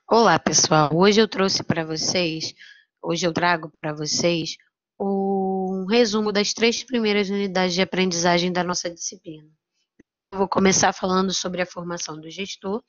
Olá, pessoal. Hoje eu trago para vocês um resumo das três primeiras unidades de aprendizagem da nossa disciplina. Eu vou começar falando sobre a formação do gestor,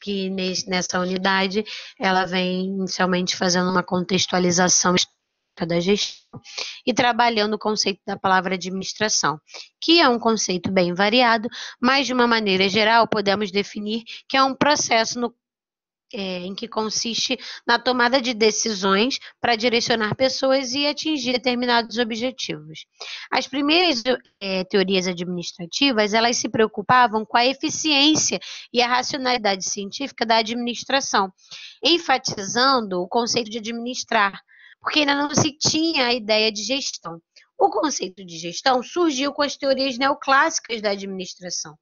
que nessa unidade ela vem inicialmente fazendo uma contextualização histórica da gestão e trabalhando o conceito da palavra administração, que é um conceito bem variado, mas de uma maneira geral podemos definir que é um processo em que consiste na tomada de decisões para direcionar pessoas e atingir determinados objetivos. As primeiras teorias administrativas, elas se preocupavam com a eficiência e a racionalidade científica da administração, enfatizando o conceito de administrar, porque ainda não se tinha a ideia de gestão. O conceito de gestão surgiu com as teorias neoclássicas da administração,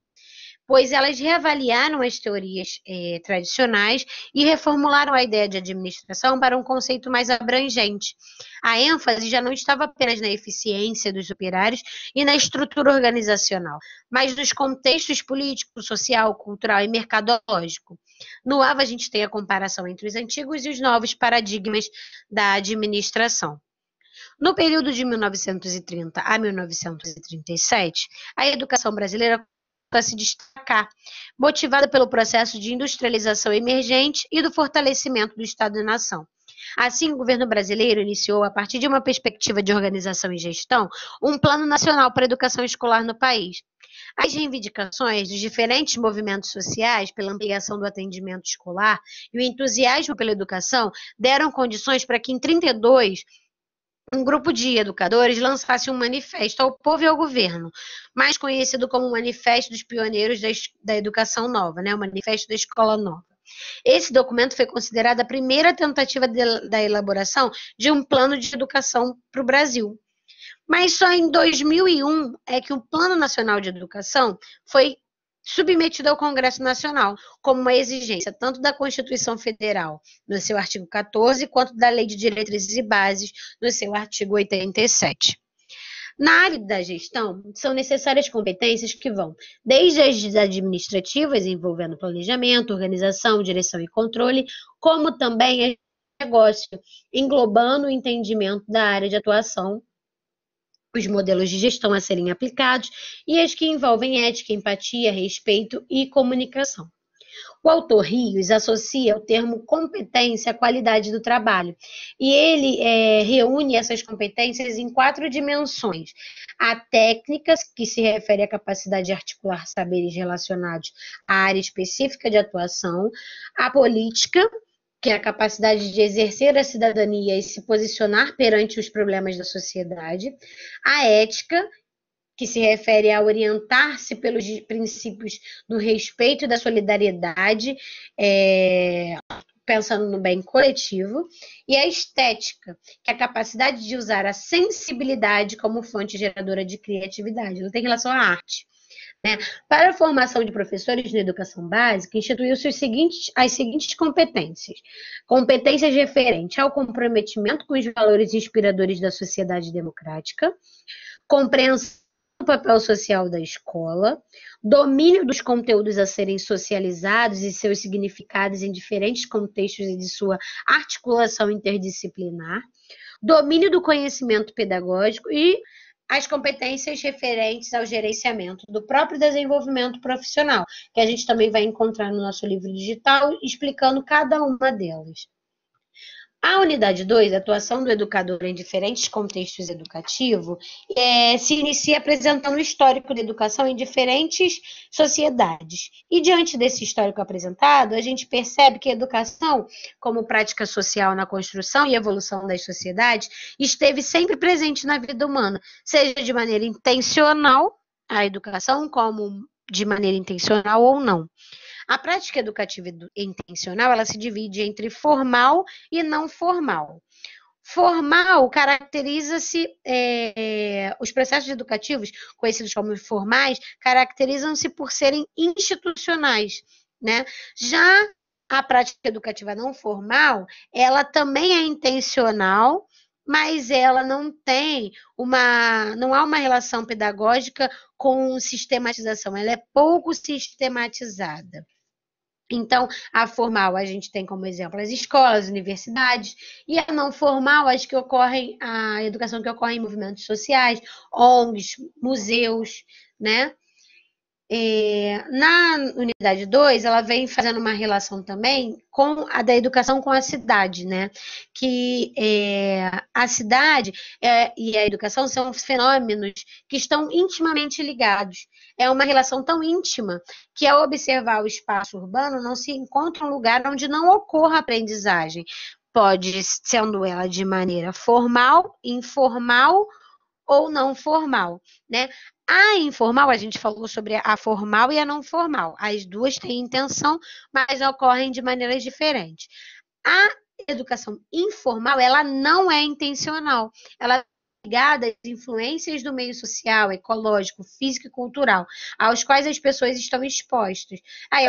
pois elas reavaliaram as teorias tradicionais e reformularam a ideia de administração para um conceito mais abrangente. A ênfase já não estava apenas na eficiência dos operários e na estrutura organizacional, mas nos contextos político, social, cultural e mercadológico. No AVA, a gente tem a comparação entre os antigos e os novos paradigmas da administração. No período de 1930 a 1937, a educação brasileira a se destacar, motivada pelo processo de industrialização emergente e do fortalecimento do Estado-nação. Assim, o governo brasileiro iniciou, a partir de uma perspectiva de organização e gestão, um plano nacional para a educação escolar no país. As reivindicações dos diferentes movimentos sociais pela ampliação do atendimento escolar e o entusiasmo pela educação deram condições para que, em 32, um grupo de educadores lançasse um manifesto ao povo e ao governo, mais conhecido como o Manifesto dos Pioneiros da Educação Nova, né? O Manifesto da Escola Nova. Esse documento foi considerado a primeira tentativa da elaboração de um plano de educação para o Brasil. Mas só em 2001 é que o Plano Nacional de Educação foi submetido ao Congresso Nacional como uma exigência tanto da Constituição Federal, no seu artigo 14, quanto da Lei de Diretrizes e Bases, no seu artigo 87. Na área da gestão, são necessárias competências que vão desde as administrativas, envolvendo planejamento, organização, direção e controle, como também a negócio, englobando o entendimento da área de atuação, os modelos de gestão a serem aplicados e as que envolvem ética, empatia, respeito e comunicação. O autor Rios associa o termo competência à qualidade do trabalho, e ele reúne essas competências em quatro dimensões: a técnica, que se refere à capacidade de articular saberes relacionados à área específica de atuação; a política, que é a capacidade de exercer a cidadania e se posicionar perante os problemas da sociedade; a ética, que se refere a orientar-se pelos princípios do respeito e da solidariedade, pensando no bem coletivo; e a estética, que é a capacidade de usar a sensibilidade como fonte geradora de criatividade. Não tem relação à arte. Né? Para a formação de professores na educação básica, instituiu-se as seguintes competências: competências referentes ao comprometimento com os valores inspiradores da sociedade democrática, compreensão do papel social da escola, domínio dos conteúdos a serem socializados e seus significados em diferentes contextos e de sua articulação interdisciplinar, domínio do conhecimento pedagógico e as competências referentes ao gerenciamento do próprio desenvolvimento profissional, que a gente também vai encontrar no nosso livro digital, explicando cada uma delas. A unidade 2, a atuação do educador em diferentes contextos educativos, se inicia apresentando o histórico da educação em diferentes sociedades. E diante desse histórico apresentado, a gente percebe que a educação, como prática social na construção e evolução das sociedades, esteve sempre presente na vida humana, seja de maneira intencional, a educação, como de maneira intencional ou não. A prática educativa intencional, ela se divide entre formal e não formal. Formal caracteriza-se, os processos educativos, conhecidos como formais, caracterizam-se por serem institucionais, né? Já a prática educativa não formal, ela também é intencional, mas ela não há uma relação pedagógica com sistematização, ela é pouco sistematizada. Então, a formal a gente tem como exemplo as escolas, universidades, e a não formal, as que ocorrem, a educação que ocorre em movimentos sociais, ONGs, museus, né? Na unidade 2, ela vem fazendo uma relação também com a da educação com a cidade, né? Que a cidade e a educação são fenômenos que estão intimamente ligados. É uma relação tão íntima que, ao observar o espaço urbano, não se encontra um lugar onde não ocorra aprendizagem. Pode, sendo ela de maneira formal, informal ou não formal, né? A informal, a gente falou sobre a formal e a não formal. As duas têm intenção, mas ocorrem de maneiras diferentes. A educação informal, ela não é intencional. Ela é ligada às influências do meio social, ecológico, físico e cultural, aos quais as pessoas estão expostas. Aí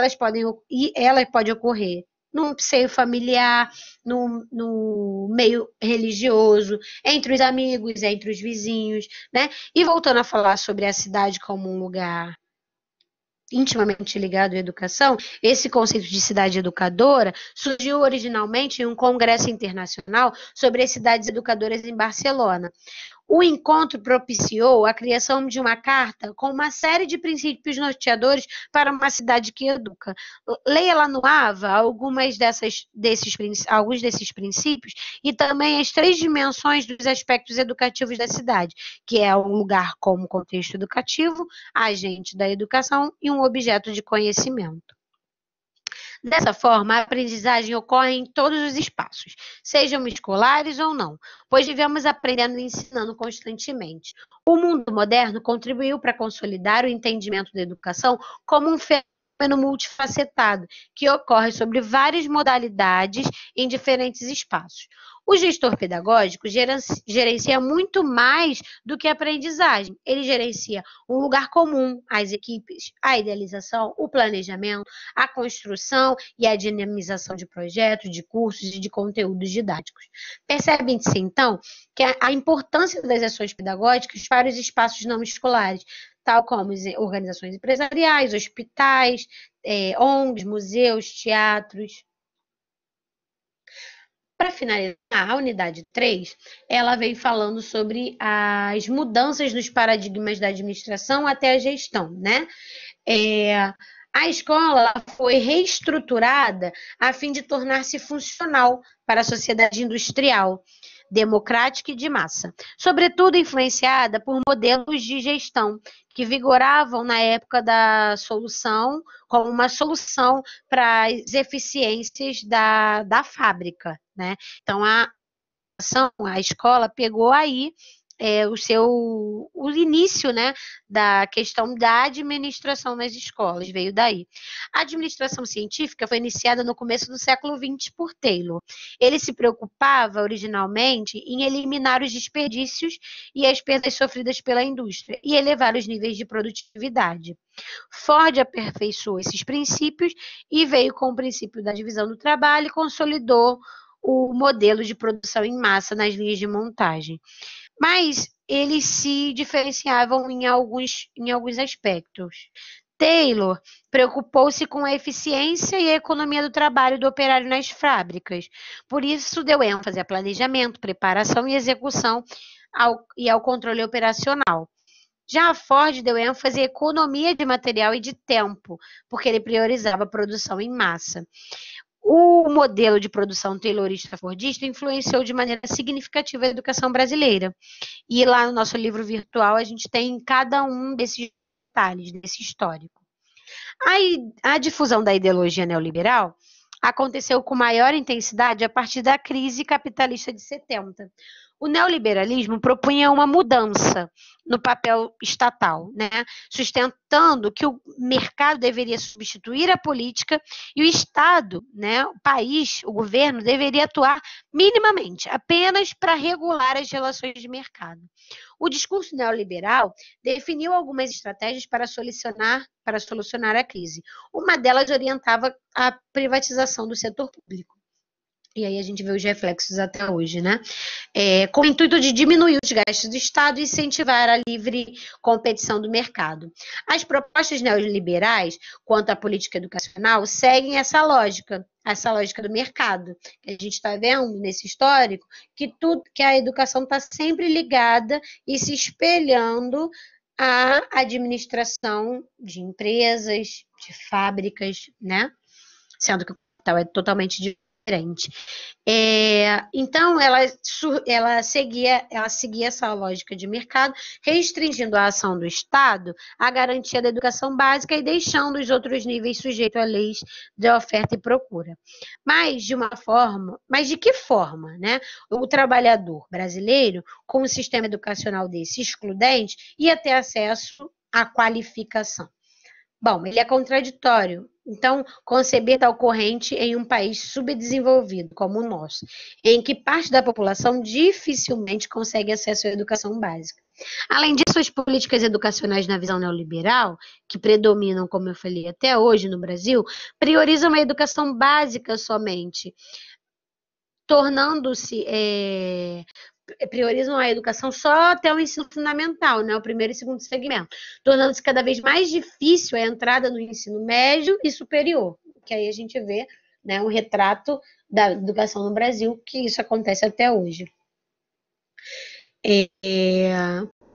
ela pode ocorrer no seio familiar, no meio religioso, entre os amigos, entre os vizinhos, né? E voltando a falar sobre a cidade como um lugar intimamente ligado à educação, esse conceito de cidade educadora surgiu originalmente em um congresso internacional sobre as cidades educadoras em Barcelona. O encontro propiciou a criação de uma carta com uma série de princípios norteadores para uma cidade que educa. Leia lá no AVA alguns desses princípios e também as 3 dimensões dos aspectos educativos da cidade, que é um lugar como contexto educativo, agente da educação e um objeto de conhecimento. Dessa forma, a aprendizagem ocorre em todos os espaços, sejam escolares ou não, pois vivemos aprendendo e ensinando constantemente. O mundo moderno contribuiu para consolidar o entendimento da educação como um fenômeno multifacetado, que ocorre sobre várias modalidades em diferentes espaços. O gestor pedagógico gerencia muito mais do que a aprendizagem. Ele gerencia um lugar comum, as equipes, a idealização, o planejamento, a construção e a dinamização de projetos, de cursos e de conteúdos didáticos. Percebe-se, então, que a importância das ações pedagógicas para os espaços não escolares, tal como organizações empresariais, hospitais, ONGs, museus, teatros. Para finalizar, a unidade 3, ela vem falando sobre as mudanças nos paradigmas da administração até a gestão, né? A escola foi reestruturada a fim de tornar-se funcional para a sociedade industrial, democrática e de massa, sobretudo influenciada por modelos de gestão que vigoravam na época da solução, como uma solução para as eficiências da fábrica, né? Então, a escola pegou aí o início, né, da questão da administração nas escolas, veio daí. A administração científica foi iniciada no começo do século XX por Taylor. Ele se preocupava originalmente em eliminar os desperdícios e as perdas sofridas pela indústria e elevar os níveis de produtividade. Ford aperfeiçoou esses princípios e veio com o princípio da divisão do trabalho e consolidou o modelo de produção em massa nas linhas de montagem. Mas eles se diferenciavam em alguns aspectos. Taylor preocupou-se com a eficiência e a economia do trabalho do operário nas fábricas. Por isso, deu ênfase a planejamento, preparação e execução e ao controle operacional. Já a Ford deu ênfase à economia de material e de tempo, porque ele priorizava a produção em massa. O modelo de produção taylorista-fordista influenciou de maneira significativa a educação brasileira. E lá no nosso livro virtual a gente tem cada um desses detalhes, desse histórico. A difusão da ideologia neoliberal aconteceu com maior intensidade a partir da crise capitalista de 70. O neoliberalismo propunha uma mudança no papel estatal, né? Sustentando que o mercado deveria substituir a política e o Estado, né, o país, o governo, deveria atuar minimamente, apenas para regular as relações de mercado. O discurso neoliberal definiu algumas estratégias para solucionar a crise. Uma delas orientava a privatização do setor público. E aí a gente vê os reflexos até hoje, né? Com o intuito de diminuir os gastos do Estado e incentivar a livre competição do mercado. As propostas neoliberais quanto à política educacional seguem essa lógica do mercado. A gente está vendo nesse histórico que a educação está sempre ligada e se espelhando à administração de empresas, de fábricas, né? Sendo que o capital é totalmente diferente. Então, ela seguia essa lógica de mercado, restringindo a ação do Estado à garantia da educação básica e deixando os outros níveis sujeitos a leis de oferta e procura. Mas de que forma, né? O trabalhador brasileiro, com um sistema educacional desse excludente, ia ter acesso à qualificação? Bom, ele é contraditório. Então, conceber tal corrente em um país subdesenvolvido como o nosso, em que parte da população dificilmente consegue acesso à educação básica. Além disso, as políticas educacionais na visão neoliberal, que predominam, como eu falei, até hoje no Brasil, priorizam a educação básica somente, tornando-se priorizam a educação só até o ensino fundamental, né, o primeiro e segundo segmento, tornando-se cada vez mais difícil a entrada no ensino médio e superior, que aí a gente vê, né, um retrato da educação no Brasil, que isso acontece até hoje.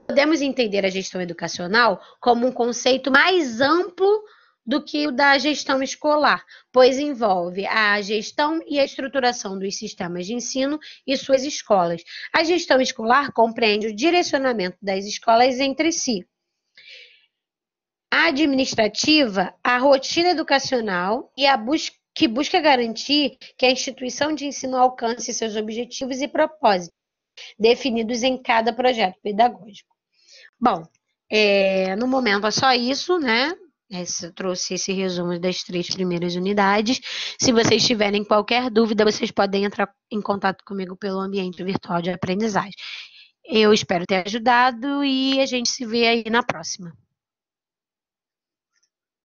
Podemos entender a gestão educacional como um conceito mais amplo do que o da gestão escolar, pois envolve a gestão e a estruturação dos sistemas de ensino e suas escolas. A gestão escolar compreende o direcionamento das escolas entre si. A administrativa, a rotina educacional e que busca garantir que a instituição de ensino alcance seus objetivos e propósitos, definidos em cada projeto pedagógico. Bom, no momento é só isso, né? Eu trouxe esse resumo das 3 primeiras unidades. Se vocês tiverem qualquer dúvida, vocês podem entrar em contato comigo pelo ambiente virtual de aprendizagem. Eu espero ter ajudado e a gente se vê aí na próxima.